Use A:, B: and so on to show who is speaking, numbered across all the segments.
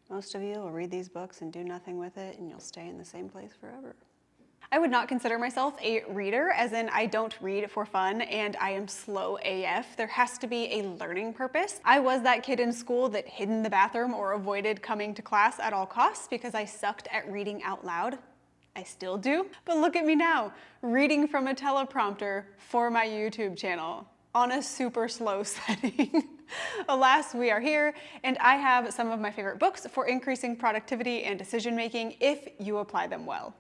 A: Most of you will read these books and do nothing with it, and you'll stay in the same place forever.
B: I would not consider myself a reader, as in I don't read for fun and I am slow AF. There has to be a learning purpose. I was that kid in school that hid in the bathroom or avoided coming to class at all costs because I sucked at reading out loud. I still do, but look at me now, reading from a teleprompter for my YouTube channel on a super slow setting. Alas, we are here, and I have some of my favorite books for increasing productivity and decision making if you apply them well.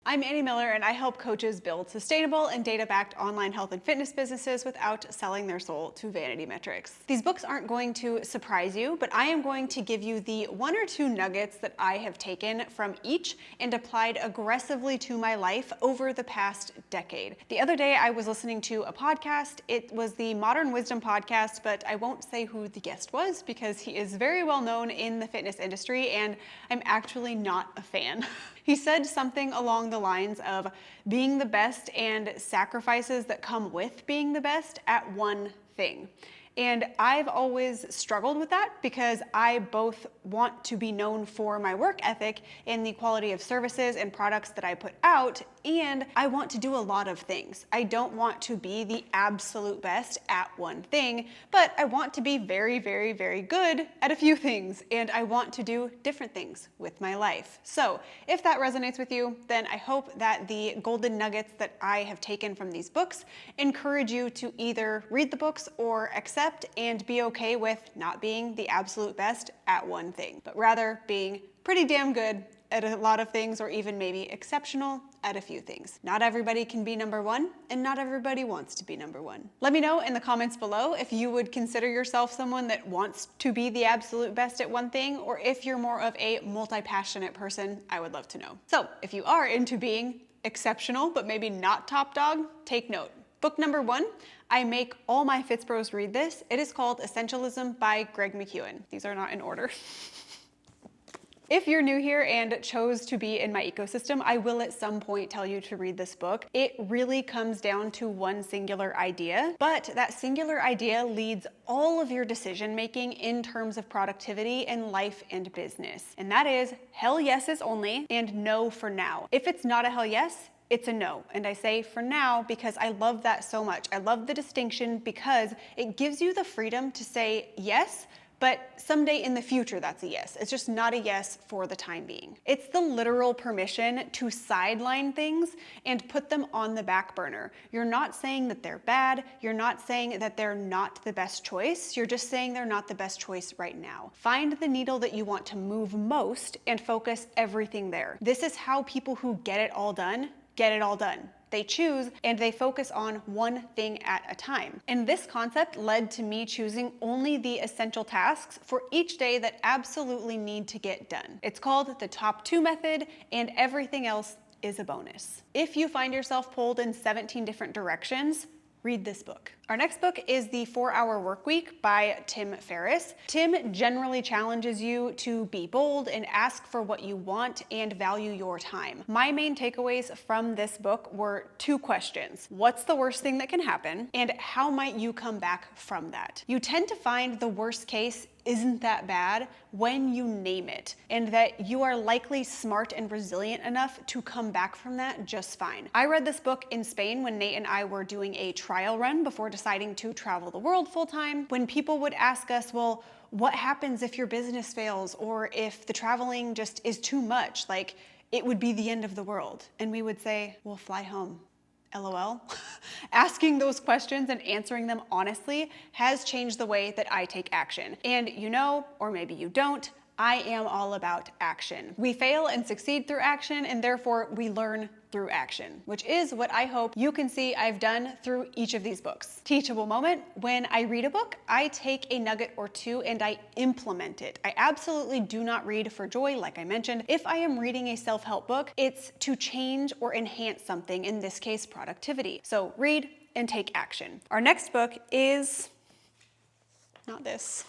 B: I'm Annie Miller, and I help coaches build sustainable and data-backed online health and fitness businesses without selling their soul to vanity metrics. These books aren't going to surprise you, but I am going to give you the 1 or 2 nuggets that I have taken from each and applied aggressively to my life over the past decade. The other day, I was listening to a podcast. It was the Modern Wisdom podcast, but I won't say who the guest was because he is very well known in the fitness industry, and I'm actually not a fan. He said something along the lines of being the best and sacrifices that come with being the best at one thing. And I've always struggled with that because I both want to be known for my work ethic and the quality of services and products that I put out, and I want to do a lot of things. I don't want to be the absolute best at one thing, but I want to be very, very, very good at a few things, and I want to do different things with my life. So if that resonates with you, then I hope that the golden nuggets that I have taken from these books encourage you to either read the books or accept and be okay with not being the absolute best at one thing, but rather being pretty damn good at a lot of things, or even maybe exceptional at a few things. Not everybody can be number one, and not everybody wants to be number one. Let me know in the comments below if you would consider yourself someone that wants to be the absolute best at one thing, or if you're more of a multi-passionate person. I would love to know. So if you are into being exceptional, but maybe not top dog, take note. Book number 1, I make all my Fits Bros read this. It is called Essentialism by Greg McKeown. These are not in order. If you're new here and chose to be in my ecosystem, I will at some point tell you to read this book. It really comes down to one singular idea, but that singular idea leads all of your decision making in terms of productivity in life and business. And that is hell yeses only and no for now. If it's not a hell yes, it's a no. And I say for now because I love that so much. I love the distinction because it gives you the freedom to say yes, but someday in the future that's a yes. It's just not a yes for the time being. It's the literal permission to sideline things and put them on the back burner. You're not saying that they're bad. You're not saying that they're not the best choice. You're just saying they're not the best choice right now. Find the needle that you want to move most and focus everything there. This is how people who get it all done get it all done. They choose and they focus on one thing at a time. And this concept led to me choosing only the essential tasks for each day that absolutely need to get done. It's called the top 2 method, and everything else is a bonus. If you find yourself pulled in 17 different directions, read this book. Our next book is The 4-Hour Workweek by Tim Ferris. Tim generally challenges you to be bold and ask for what you want and value your time. My main takeaways from this book were 2 questions. What's the worst thing that can happen? And how might you come back from that? You tend to find the worst case isn't that bad when you name it, and that you are likely smart and resilient enough to come back from that just fine. I read this book in Spain when Nate and I were doing a trial run before deciding to travel the world full time. When people would ask us, well, what happens if your business fails, or if the traveling just is too much, like it would be the end of the world? And we would say, well, fly home. LOL. Asking those questions and answering them honestly has changed the way that I take action. And you know, or maybe you don't, I am all about action. We fail and succeed through action, and therefore we learn through action, which is what I hope you can see I've done through each of these books. Teachable moment: when I read a book, I take a nugget or 2 and I implement it. I absolutely do not read for joy, like I mentioned. If I am reading a self-help book, it's to change or enhance something, in this case, productivity. So read and take action. Our next book is not this.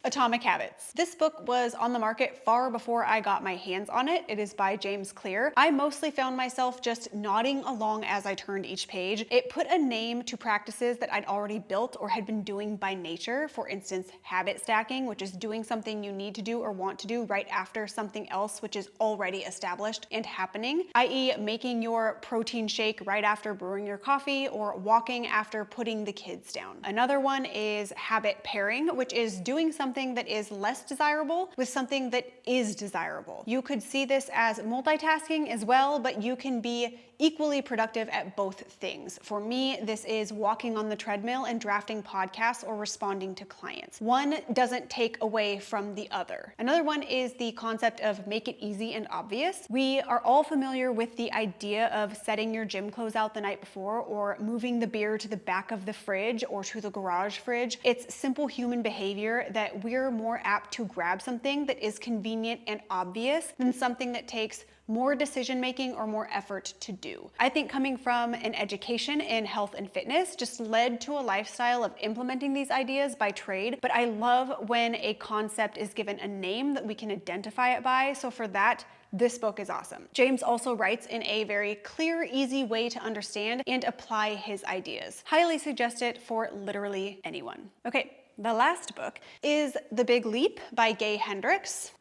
B: Atomic Habits. This book was on the market far before I got my hands on it. It is by James Clear. I mostly found myself just nodding along as I turned each page. It put a name to practices that I'd already built or had been doing by nature. For instance, habit stacking, which is doing something you need to do or want to do right after something else which is already established and happening, i.e. making your protein shake right after brewing your coffee or walking after putting the kids down. Another one is habit pairing, which is doing something that is less desirable with something that is desirable. You could see this as multitasking as well, but you can be equally productive at both things. For me, this is walking on the treadmill and drafting podcasts or responding to clients. One doesn't take away from the other. Another one is the concept of make it easy and obvious. We are all familiar with the idea of setting your gym clothes out the night before or moving the beer to the back of the fridge or to the garage fridge. It's simple human behavior that we're more apt to grab something that is convenient and obvious than something that takes more decision making or more effort to do. I think coming from an education in health and fitness just led to a lifestyle of implementing these ideas by trade, but I love when a concept is given a name that we can identify it by, so for that, this book is awesome. James also writes in a very clear, easy way to understand and apply his ideas. Highly suggest it for literally anyone. Okay, the last book is The Big Leap by Gay Hendricks.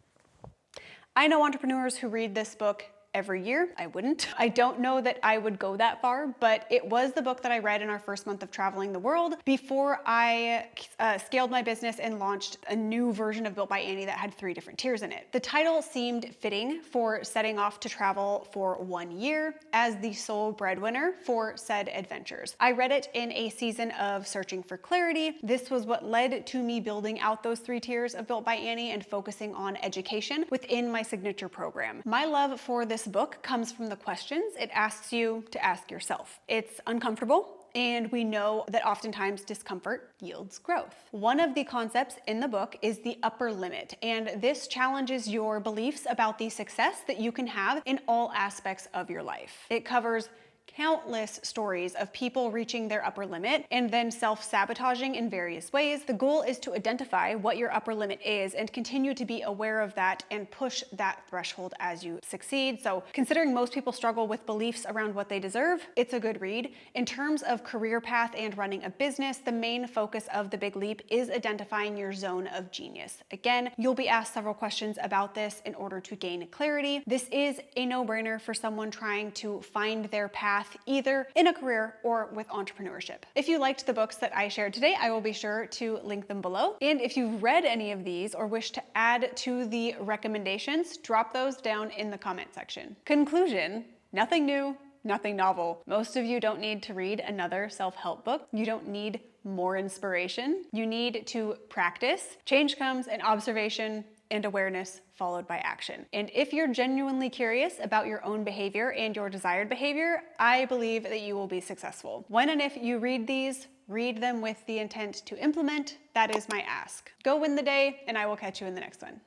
B: I know entrepreneurs who read this book every year. I wouldn't. I don't know that I would go that far, but it was the book that I read in our first month of traveling the world before I scaled my business and launched a new version of Built by Annie that had 3 different tiers in it. The title seemed fitting for setting off to travel for 1 year as the sole breadwinner for said adventures. I read it in a season of searching for clarity. This was what led to me building out those 3 tiers of Built by Annie and focusing on education within my signature program. My love for this book comes from the questions it asks you to ask yourself. It's uncomfortable, and we know that oftentimes discomfort yields growth. One of the concepts in the book is the upper limit, and this challenges your beliefs about the success that you can have in all aspects of your life. It covers countless stories of people reaching their upper limit and then self-sabotaging in various ways. The goal is to identify what your upper limit is and continue to be aware of that and push that threshold as you succeed. So considering most people struggle with beliefs around what they deserve, it's a good read. In terms of career path and running a business, the main focus of The Big Leap is identifying your zone of genius. Again, you'll be asked several questions about this in order to gain clarity. This is a no-brainer for someone trying to find their path either in a career or with entrepreneurship. If you liked the books that I shared today, I will be sure to link them below. And if you've read any of these or wish to add to the recommendations, drop those down in the comment section. Conclusion: nothing new, nothing novel. Most of you don't need to read another self-help book. You don't need more inspiration. You need to practice. Change comes in observation and awareness followed by action. And if you're genuinely curious about your own behavior and your desired behavior, I believe that you will be successful. When and if you read these, read them with the intent to implement. That is my ask. Go win the day, and I will catch you in the next one.